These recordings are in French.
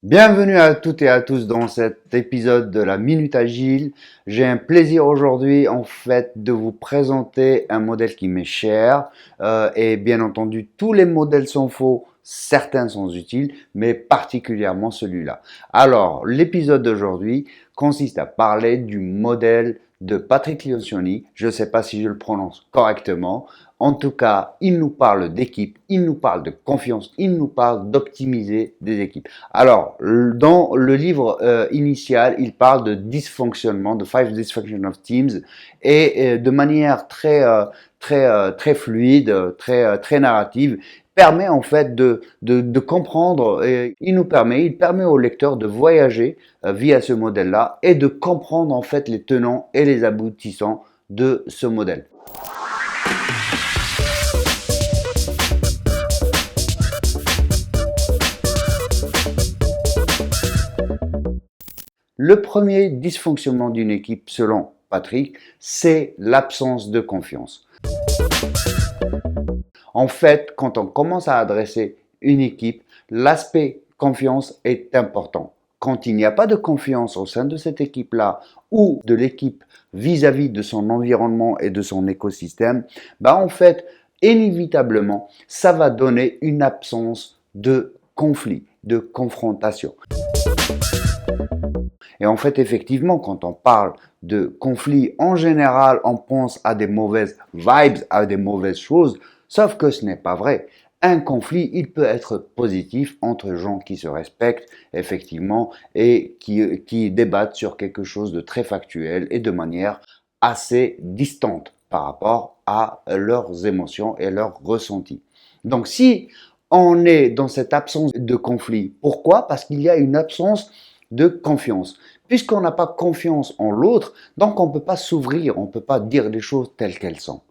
Bienvenue à toutes et à tous dans cet épisode de la Minute Agile. J'ai un plaisir aujourd'hui en fait de vous présenter un modèle qui m'est cher et bien entendu tous les modèles sont faux, certains sont utiles mais particulièrement celui-là. Alors l'épisode d'aujourd'hui consiste à parler du modèle de Patrick Lencioni. Je ne sais pas si je le prononce correctement. En tout cas, il nous parle d'équipe, il nous parle de confiance, il nous parle d'optimiser des équipes. Alors, dans le livre initial, il parle de dysfonctionnement, de Five Dysfunction of Teams, et de manière très fluide, très narrative, permet en fait de comprendre, et il permet au lecteur de voyager via ce modèle-là et de comprendre en fait les tenants et les aboutissants de ce modèle. Le premier dysfonctionnement d'une équipe, selon Patrick, c'est l'absence de confiance. En fait, quand on commence à adresser une équipe, l'aspect confiance est important. Quand il n'y a pas de confiance au sein de cette équipe-là ou de l'équipe vis-à-vis de son environnement et de son écosystème, en fait, inévitablement, ça va donner une absence de conflit, de confrontation. Et en fait, effectivement, quand on parle de conflit, en général, on pense à des mauvaises vibes, à des mauvaises choses, sauf que ce n'est pas vrai. Un conflit, il peut être positif entre gens qui se respectent, effectivement, et qui débattent sur quelque chose de très factuel et de manière assez distante par rapport à leurs émotions et leurs ressentis. Donc, si on est dans cette absence de conflit, pourquoi? Parce qu'il y a une absence de confiance. Puisqu'on n'a pas confiance en l'autre, donc on ne peut pas s'ouvrir, on ne peut pas dire les choses telles qu'elles sont.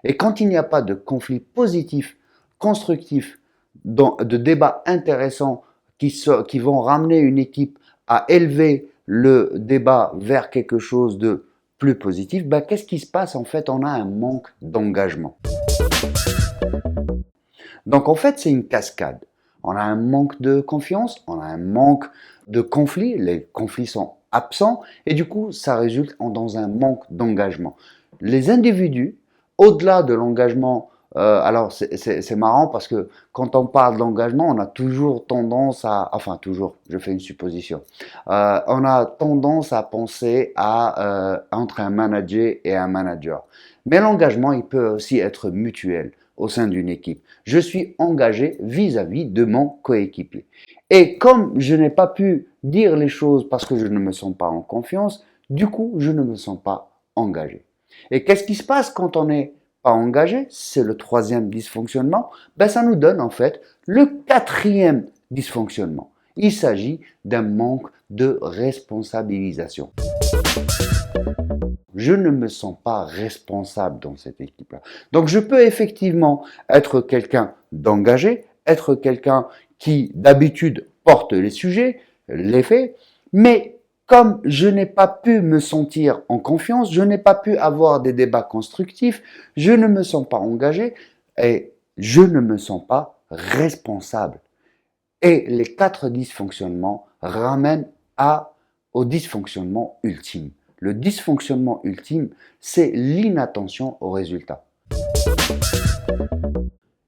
Et quand il n'y a pas de conflit positif, constructif, de débats intéressants qui vont ramener une équipe à élever le débat vers quelque chose de plus positif, qu'est-ce qui se passe? En fait, on a un manque d'engagement. Donc en fait, c'est une cascade. On a un manque de confiance, on a un manque de conflits, les conflits sont absents et du coup, ça résulte dans un manque d'engagement. Les individus, au-delà de l'engagement, alors c'est marrant parce que quand on parle d'engagement, on a toujours tendance enfin toujours, je fais une supposition, on a tendance à penser entre un manager et un manager. Mais l'engagement, il peut aussi être mutuel au sein d'une équipe. Je suis engagé vis-à-vis de mon coéquipier. Et comme je n'ai pas pu dire les choses parce que je ne me sens pas en confiance, du coup, je ne me sens pas engagé. Et qu'est-ce qui se passe quand on n'est pas engagé? C'est le troisième dysfonctionnement. Ça nous donne en fait le quatrième dysfonctionnement. Il s'agit d'un manque de responsabilisation. Je ne me sens pas responsable dans cette équipe-là. Donc je peux effectivement être quelqu'un d'engagé, être quelqu'un qui d'habitude porte les sujets, les faits, mais comme je n'ai pas pu me sentir en confiance, je n'ai pas pu avoir des débats constructifs, je ne me sens pas engagé et je ne me sens pas responsable. Et les quatre dysfonctionnements ramènent au dysfonctionnement ultime. Le dysfonctionnement ultime, c'est l'inattention au résultat.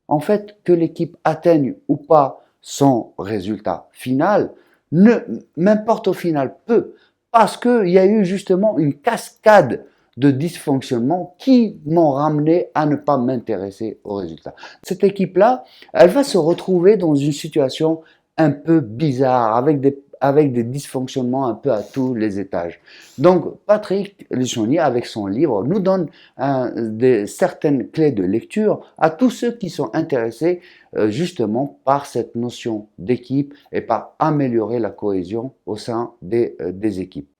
En fait, que l'équipe atteigne ou pas son résultat final, m'importe au final peu, parce qu'il y a eu justement une cascade de dysfonctionnements qui m'ont ramené à ne pas m'intéresser au résultat. Cette équipe-là, elle va se retrouver dans une situation un peu bizarre, avec des dysfonctionnements un peu à tous les étages. Donc, Patrick Lencioni, avec son livre, nous donne certaines clés de lecture à tous ceux qui sont intéressés justement par cette notion d'équipe et par améliorer la cohésion au sein des équipes.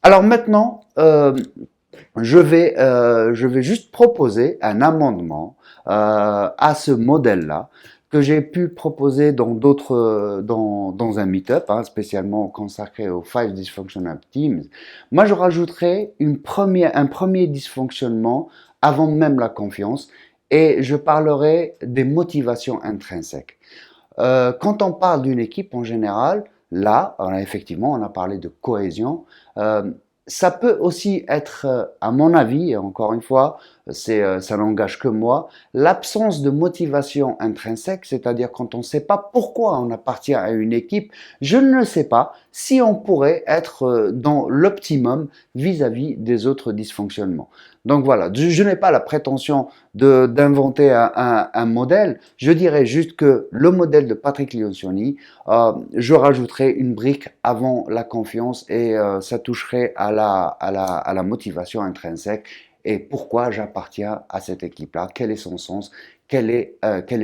Alors maintenant, je vais juste proposer un amendement à ce modèle-là que j'ai pu proposer dans un meet-up, spécialement consacré aux Five Dysfunctional Teams. Moi, je rajouterais un premier dysfonctionnement avant même la confiance et je parlerai des motivations intrinsèques. Quand on parle d'une équipe en général, Là, effectivement, on a parlé de cohésion. Ça peut aussi être, à mon avis, et encore une fois, ça n'engage que moi, l'absence de motivation intrinsèque, c'est-à-dire quand on ne sait pas pourquoi on appartient à une équipe, je ne sais pas si on pourrait être dans l'optimum vis-à-vis des autres dysfonctionnements. Donc voilà, je n'ai pas la prétention d'inventer un modèle, je dirais juste que le modèle de Patrick Lencioni, je rajouterais une brique avant la confiance et ça toucherait à la motivation intrinsèque et pourquoi j'appartiens à cette équipe-là, quel est son sens, quel est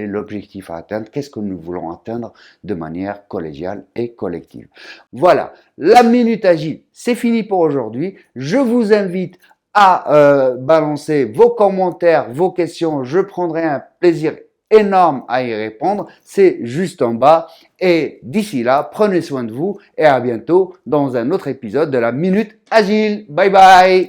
l'objectif à atteindre, qu'est-ce que nous voulons atteindre de manière collégiale et collective. Voilà, la Minute Agile, c'est fini pour aujourd'hui. Je vous invite à balancer vos commentaires, vos questions. Je prendrai un plaisir énorme à y répondre. C'est juste en bas. Et d'ici là, prenez soin de vous et à bientôt dans un autre épisode de la Minute Agile. Bye bye!